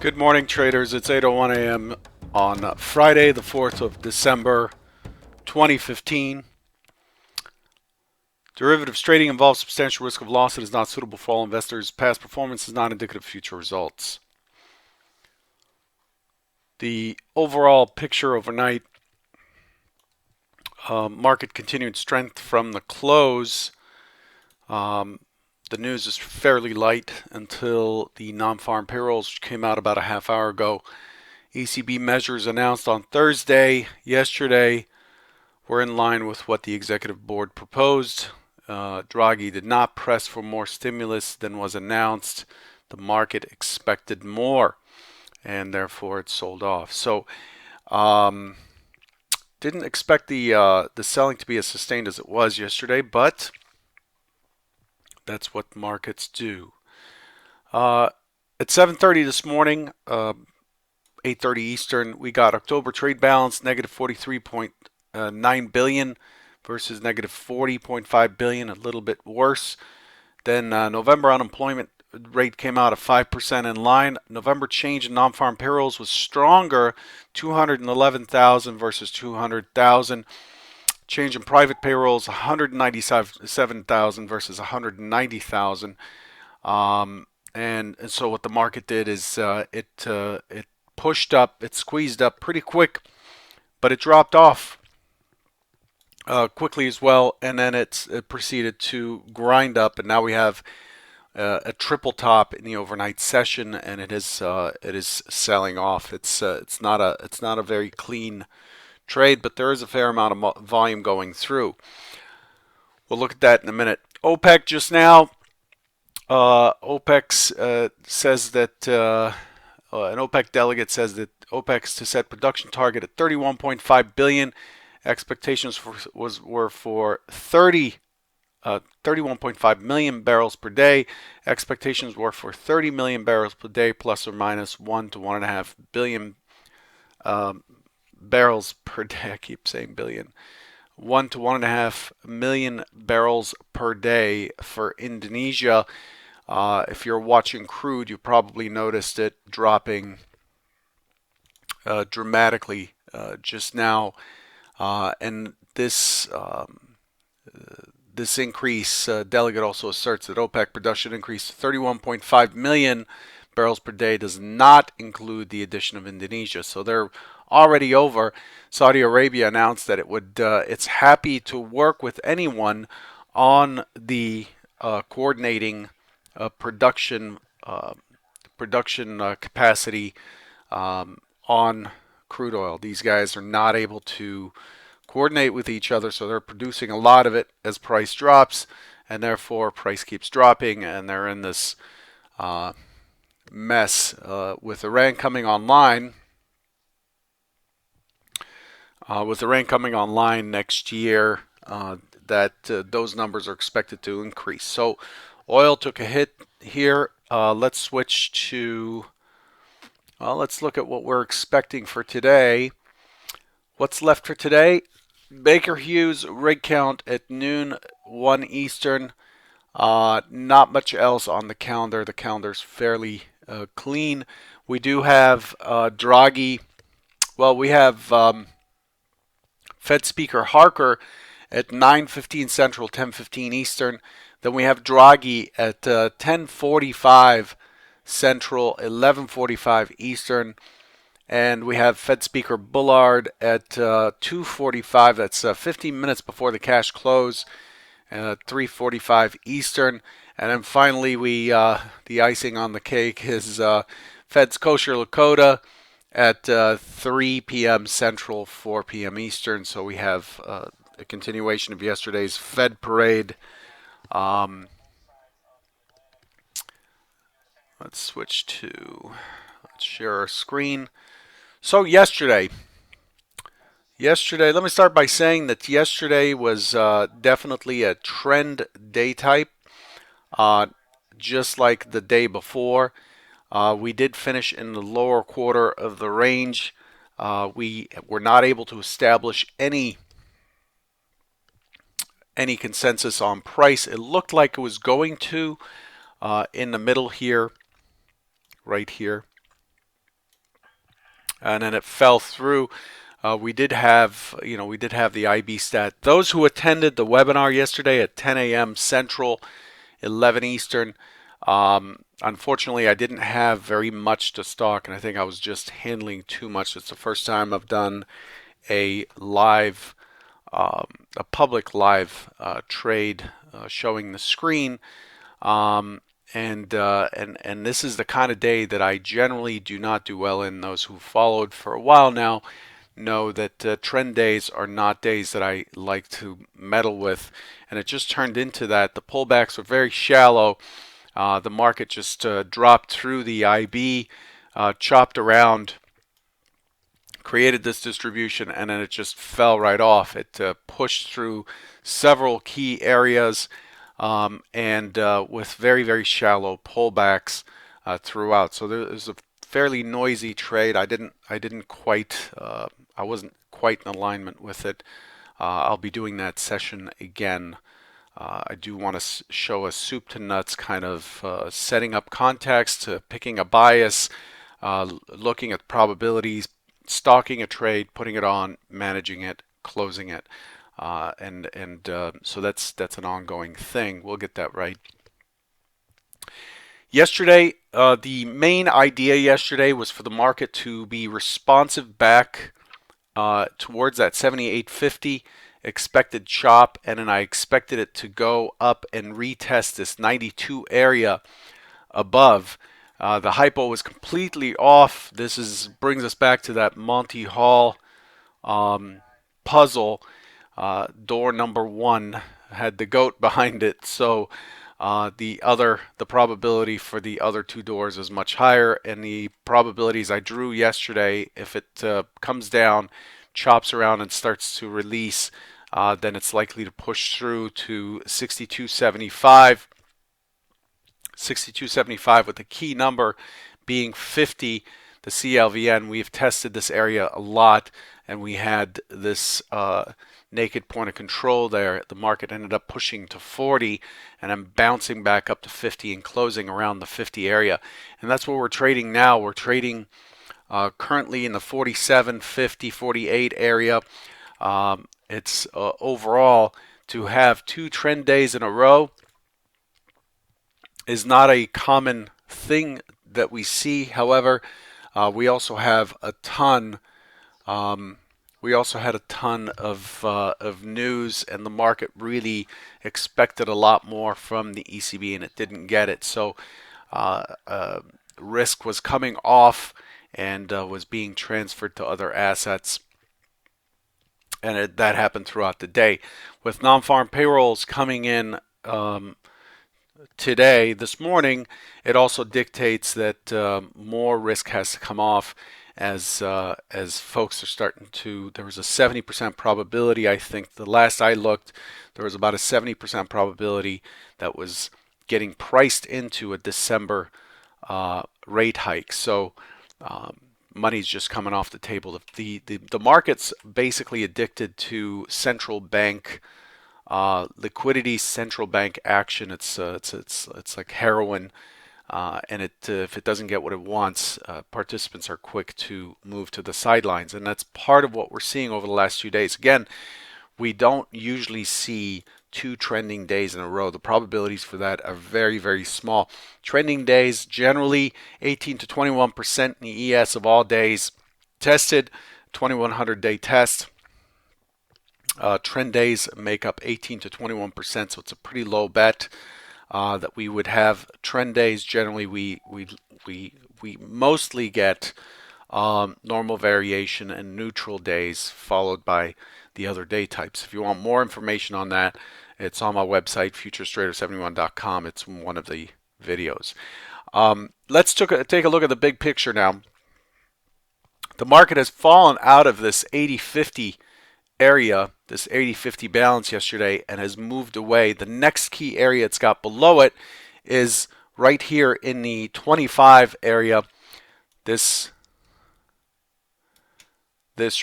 Good morning, traders. It's 8:01 a.m. on Friday, the 4th of December, 2015. Derivatives trading involves substantial risk of loss. It is not suitable for all investors. Past performance is not indicative of future results. The overall picture overnight, market continued strength from the close. The news is fairly light until the non-farm payrolls, which came out about a half hour ago. ECB measures announced on Thursday, yesterday, were in line with what the executive board proposed. Draghi did not press for more stimulus than was announced. The market expected more, and therefore it sold off. So, didn't expect the selling to be as sustained as it was yesterday, but that's what markets do. At 7:30 this morning, 8:30 Eastern, we got October trade balance negative 43.9 billion versus negative 40.5 billion, a little bit worse. Then November unemployment rate came out at 5% in line. November change in non-farm payrolls was stronger, 211,000 versus 200,000. Change in private payrolls, 197,000 versus 190,000. And so what the market did is it pushed up, it squeezed up pretty quick, but it dropped off quickly as well, and then it proceeded to grind up, and now we have a triple top in the overnight session, and it is selling off. It's not a very clean trade, but there is a fair amount of volume going through. We'll look at that in a minute. OPEC just now. OPEC says that an OPEC delegate says that OPEC's to set production target at 31.5 billion. Expectations were for 31.5 million barrels per day. Expectations were for 30 million barrels per day, plus or minus 1 to 1.5 billion barrels per day. I keep saying billion. 1 to 1.5 million barrels per day for Indonesia. If you're watching crude, you probably noticed it dropping dramatically just now, and this increase, delegate also asserts that OPEC production increase to 31.5 million barrels per day does not include the addition of Indonesia. So they're already over. Saudi Arabia announced that it's happy to work with anyone on the coordinating production capacity on crude oil. These guys are not able to coordinate with each other, so they're producing a lot of it as price drops, and therefore price keeps dropping, and they're in this mess with Iran coming online. With Iran coming online next year, those numbers are expected to increase. So oil took a hit here. Let's switch to, let's look at what we're expecting for today. What's left for today? Baker Hughes rig count at noon, 1 Eastern. Not much else on the calendar. The calendar's fairly clean. We do have Draghi. Well, we have Fed Speaker Harker at 9:15 Central, 10:15 Eastern. Then we have Draghi at 10:45 Central, 11:45 Eastern. And we have Fed Speaker Bullard at 2:45. That's 15 minutes before the cash close, 3:45 Eastern. And then finally, the icing on the cake is Fed's Kosher Lakota at 3 p.m. Central, 4 p.m. Eastern. So we have a continuation of yesterday's Fed parade. Let's share our screen. So yesterday, let me start by saying that yesterday was definitely a trend day type, just like the day before. We did finish in the lower quarter of the range. We were not able to establish any consensus on price. It looked like it was going to in the middle here, right here. and then it fell through. We did have, the IB stat. Those who attended the webinar yesterday at 10 a.m. Central, 11 Eastern, unfortunately, I didn't have very much to stock, and I think I was just handling too much. It's the first time I've done a live, a public live trade showing the screen. Um, and this is the kind of day that I generally do not do well in. Those who followed for a while now know that trend days are not days that I like to meddle with, and it just turned into that. The pullbacks were very shallow. The market just dropped through the IB, chopped around, created this distribution, and then it just fell right off. It pushed through several key areas, and with very, very shallow pullbacks throughout. So there was a fairly noisy trade. I didn't quite, I wasn't quite in alignment with it. I'll be doing that session again. I do want to show a soup to nuts kind of setting up context, picking a bias, looking at probabilities, stalking a trade, putting it on, managing it, closing it, so that's an ongoing thing. We'll get that right. Yesterday, the main idea yesterday was for the market to be responsive back towards that 78.50 expected chop, and then I expected it to go up and retest this 92 area above. The hypo was completely off. This brings us back to that Monty Hall puzzle. Door number one had the goat behind it, so the probability for the other two doors is much higher, and the probabilities I drew yesterday, if it comes down, chops around, and starts to release, then it's likely to push through to 62.75. 62.75 with the key number being 50, the CLVN. We've tested this area a lot, and we had this naked point of control there. The market ended up pushing to 40, and I'm bouncing back up to 50 and closing around the 50 area. And that's what we're trading now. We're trading currently in the 47, 50, 48 area. It's overall, to have two trend days in a row is not a common thing that we see. However, we also have a ton. We also had a ton of news, and the market really expected a lot more from the ECB, and it didn't get it. So risk was coming off and was being transferred to other assets, and that happened throughout the day. With non-farm payrolls coming in this morning, it also dictates that more risk has to come off as folks are starting to. There was a 70% probability. I think the last I looked, there was about a 70% probability that was getting priced into a December rate hike. So money's just coming off the table. The market's basically addicted to central bank liquidity, central bank action. It's like heroin, and if it doesn't get what it wants, participants are quick to move to the sidelines, and that's part of what we're seeing over the last few days. Again, we don't usually see two trending days in a row. The probabilities for that are very, very small. Trending days generally 18 to 21% in the ES of all days tested. 2100 day test. Trend days make up 18 to 21%, so it's a pretty low bet that we would have trend days. Generally, we mostly get normal variation and neutral days, followed by the other day types. If you want more information on that, it's on my website, futurestrader71.com. It's one of the videos. Let's take a look at the big picture now. The market has fallen out of this 80-50 area, this 80-50 balance yesterday, and has moved away. The next key area it's got below it is right here in the 25 area. This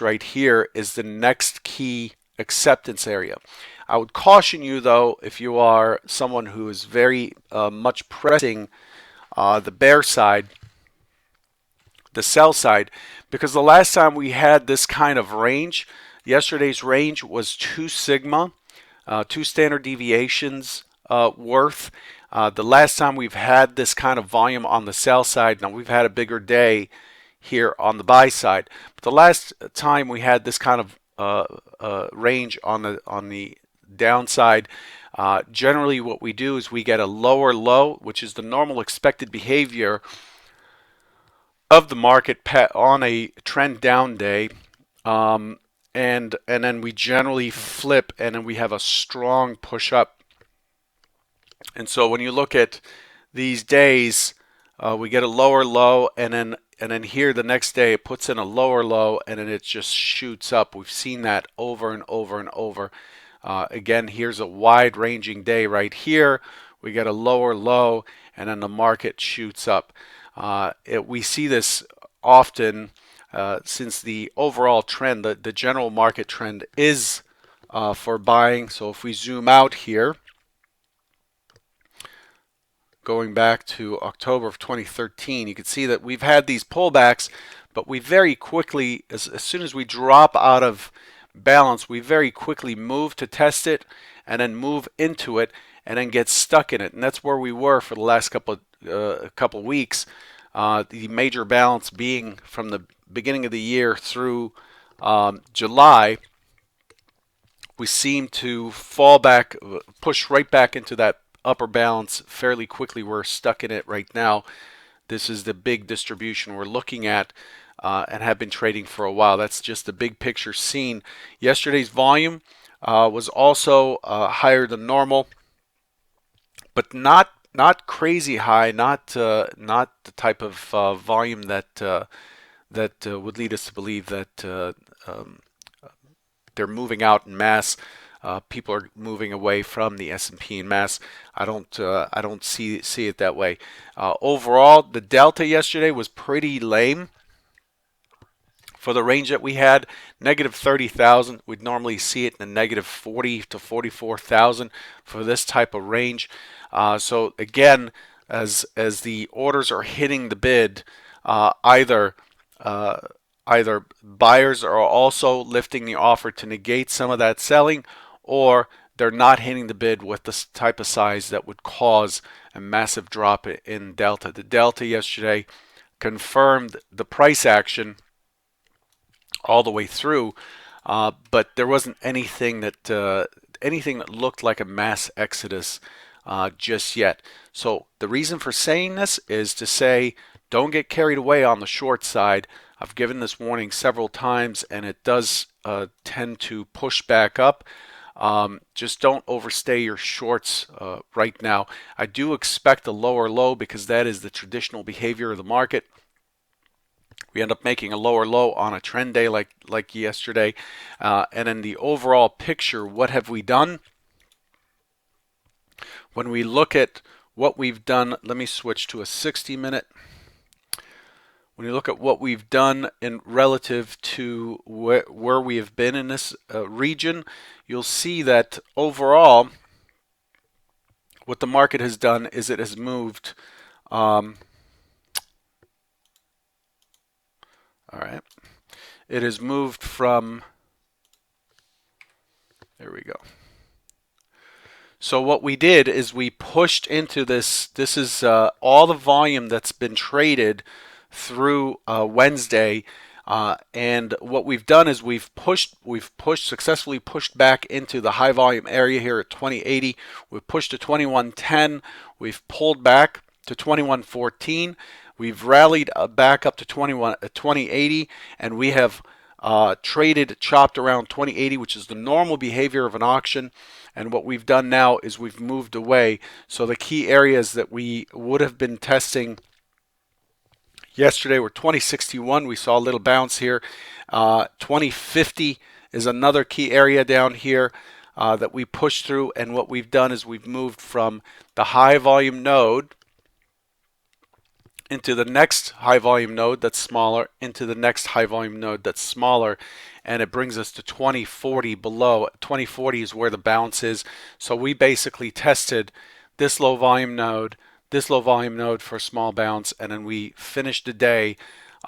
right here is the next key acceptance area. I would caution you, though, if you are someone who is very much pressing the bear side, the sell side, because the last time we had this kind of range, yesterday's range was 2 sigma, 2 standard deviations worth. The last time we've had this kind of volume on the sell side, now we've had a bigger day here on the buy side, but the last time we had this kind of range on the downside, generally what we do is we get a lower low, which is the normal expected behavior of the market on a trend down day, and then we generally flip, and then we have a strong push up. And so when you look at these days, we get a lower low, and then here the next day it puts in a lower low, and then it just shoots up. We've seen that over and over and over. Again, here's a wide ranging day right here. We get a lower low, and then the market shoots up. We see this often since the overall trend, the general market trend is for buying. So if we zoom out here, going back to October of 2013, you can see that we've had these pullbacks, but we very quickly, as soon as we drop out of balance, we very quickly move to test it and then move into it and then get stuck in it. And that's where we were for the last couple weeks. The major balance being from the beginning of the year through July. We seem to fall back, push right back into that upper balance fairly quickly. We're stuck in it right now. This is the big distribution we're looking at and have been trading for a while. That's just the big picture scene. Yesterday's volume was also higher than normal, but not crazy high, not the type of volume that would lead us to believe that they're moving out in mass. People are moving away from the S&P in mass. I don't see it that way. Overall, the delta yesterday was pretty lame. For the range that we had, negative 30,000. We'd normally see it in the negative 40 to 44,000 for this type of range. So again, as the orders are hitting the bid, either buyers are also lifting the offer to negate some of that selling, or they're not hitting the bid with the type of size that would cause a massive drop in delta. The delta yesterday confirmed the price action all the way through, but there wasn't anything that looked like a mass exodus just yet. So the reason for saying this is to say, don't get carried away on the short side. I've given this warning several times, and it does tend to push back up. Just don't overstay your shorts right now. I do expect a lower low because that is the traditional behavior of the market. We end up making a lower low on a trend day like yesterday. And in the overall picture, what have we done? When we look at what we've done, let me switch to a 60-minute. When you look at what we've done in relative to where we have been in this region, you'll see that overall, what the market has done is it has moved. All right, it has moved from, there we go. So what we did is we pushed into this. This is all the volume that's been traded through Wednesday, and what we've done is we've successfully pushed back into the high volume area here at 2080. We've pushed to 2110. We've pulled back to 2114. We've rallied back up to 2080, and we have chopped around 2080, which is the normal behavior of an auction. And what we've done now is we've moved away. So the key areas that we would have been testing yesterday were 2061. We saw a little bounce here. 2050 is another key area down here that we pushed through. And what we've done is we've moved from the high volume node into the next high volume node that's smaller, into the next high volume node that's smaller, and it brings us to 2040 below. 2040 is where the bounce is. So we basically tested this low volume node for a small bounce, and then we finished the day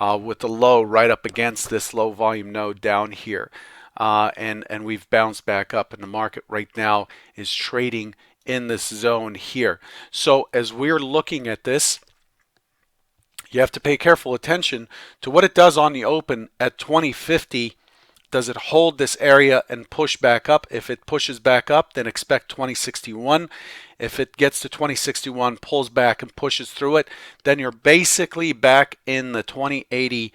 with the low right up against this low volume node down here. And we've bounced back up, and the market right now is trading in this zone here. So as we're looking at this, you have to pay careful attention to what it does on the open at 2050. Does it hold this area and push back up? If it pushes back up, then expect 2061. If it gets to 2061, pulls back and pushes through it, then you're basically back in the 2080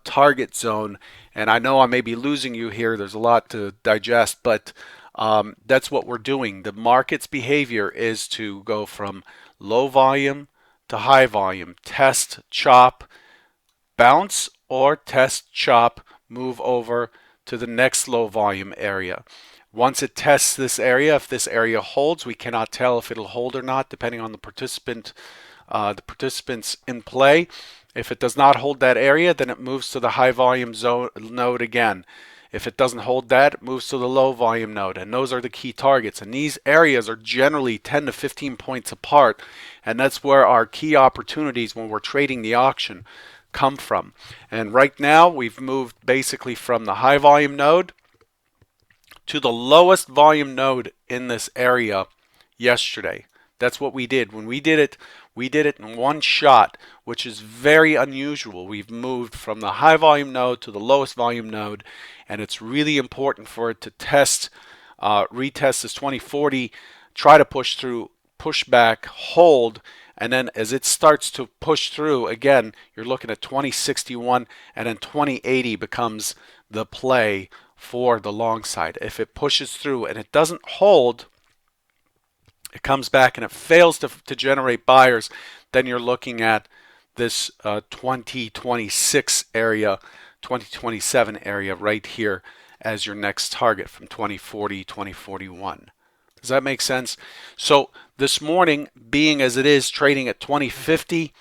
target zone. And I know I may be losing you here. There's a lot to digest, but that's what we're doing. The market's behavior is to go from low volume to high volume, test, chop, bounce, or test, chop, move over to the next low volume area. Once it tests this area, if this area holds, we cannot tell if it'll hold or not, depending on the participants in play. If it does not hold that area, then it moves to the high volume zone node again. If it doesn't hold that, it moves to the low volume node, and those are the key targets. And these areas are generally 10 to 15 points apart, and that's where our key opportunities when we're trading the auction come from. And right now, we've moved basically from the high volume node to the lowest volume node in this area yesterday. That's what we did. When we did it in one shot, which is very unusual. We've moved from the high volume node to the lowest volume node, and it's really important for it to test, retest this 2040, try to push through, push back, hold, and then as it starts to push through, again, you're looking at 2061, and then 2080 becomes the play for the long side. If it pushes through and it doesn't hold, it comes back and it fails to generate buyers, then you're looking at this 2026 area, 2027 area right here as your next target from 2040, 2041. Does that make sense? So this morning, being as it is trading at 2050,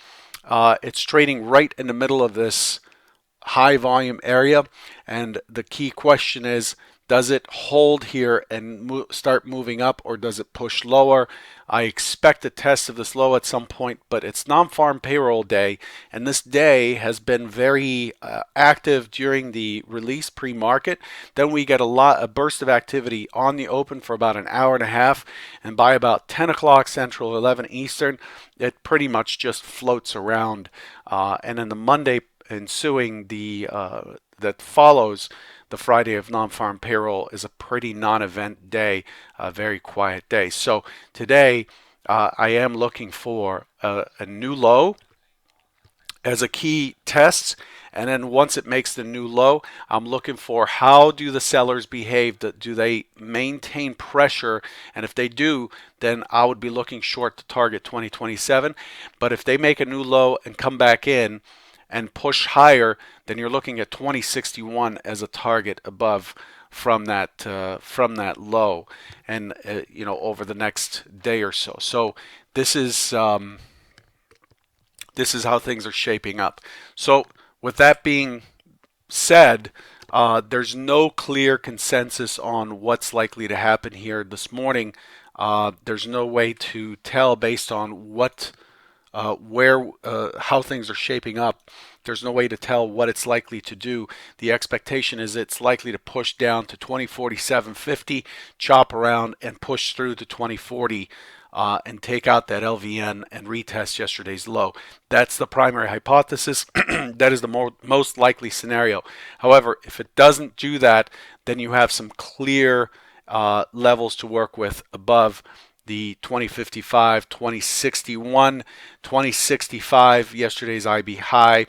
it's trading right in the middle of this high volume area, and the key question is, does it hold here and start moving up, or does it push lower? I expect a test of this low at some point, but it's non-farm payroll day, and this day has been very active during the release pre-market. Then we get a burst of activity on the open for about an hour and a half, and by about 10 o'clock Central, 11 Eastern, it pretty much just floats around. And then the Monday ensuing that follows the Friday of non-farm payroll is a pretty non-event day, a very quiet day. So today I am looking for a new low as a key test, and then once it makes the new low, I'm looking for how do the sellers behave. Do they maintain pressure? And if they do, then I would be looking short to target 2027. But if they make a new low and come back in and push higher, then you're looking at 2061 as a target above from that low, and over the next day or so. So this is how things are shaping up. So with that being said, there's no clear consensus on what's likely to happen here this morning. There's no way to tell based on how things are shaping up. There's no way to tell what it's likely to do. The expectation is it's likely to push down to 2047.50, chop around, and push through to 2040 and take out that LVN and retest yesterday's low. That's the primary hypothesis. That is the most likely scenario. However, if it doesn't do that, then you have some clear levels to work with above the 2055, 2061, 2065, yesterday's IB high,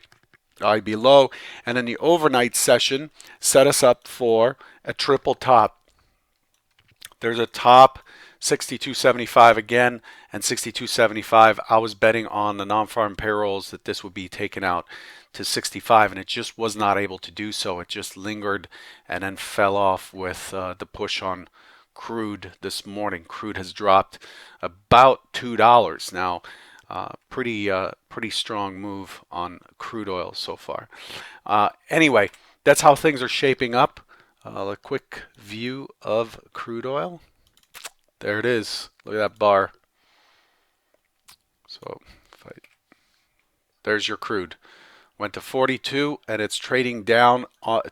IB low, and then the overnight session set us up for a triple top. There's a top 62.75 again, and 62.75. I was betting on the non-farm payrolls that this would be taken out to 65, and it just was not able to do so. It just lingered and then fell off with the push on crude this morning. Crude has dropped about $2 now. Pretty strong move on crude oil so far. Anyway, that's how things are shaping up. A quick view of crude oil. There it is. Look at that bar. So there's your crude. went to 42, and it's trading down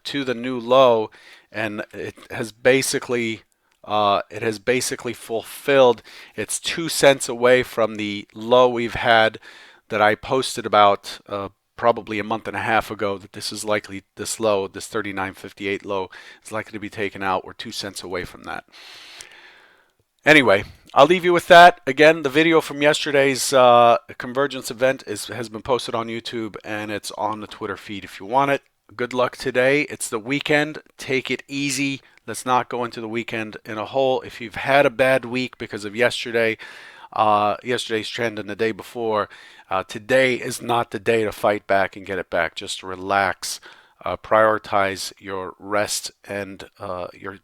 to the new low, and it has basically fulfilled. It's 2 cents away from the low we've had that I posted about probably a month and a half ago, that this is likely, this low, this 39.58 low, is likely to be taken out. We're 2 cents away from that. Anyway, I'll leave you with that. Again, the video from yesterday's convergence event has been posted on YouTube, and it's on the Twitter feed if you want it. Good luck today. It's the weekend. Take it easy. Let's not go into the weekend in a hole. If you've had a bad week because of yesterday's trend and the day before, today is not the day to fight back and get it back. Just relax. Prioritize your rest and your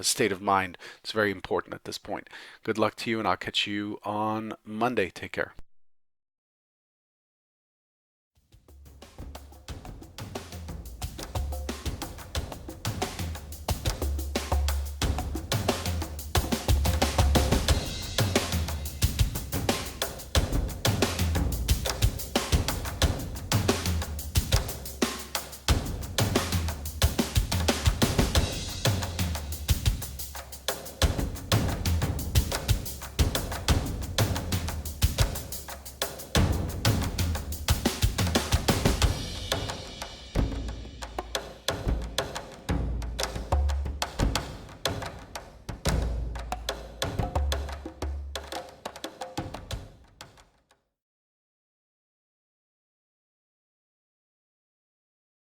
state of mind. It's very important at this point. Good luck to you, and I'll catch you on Monday. Take care.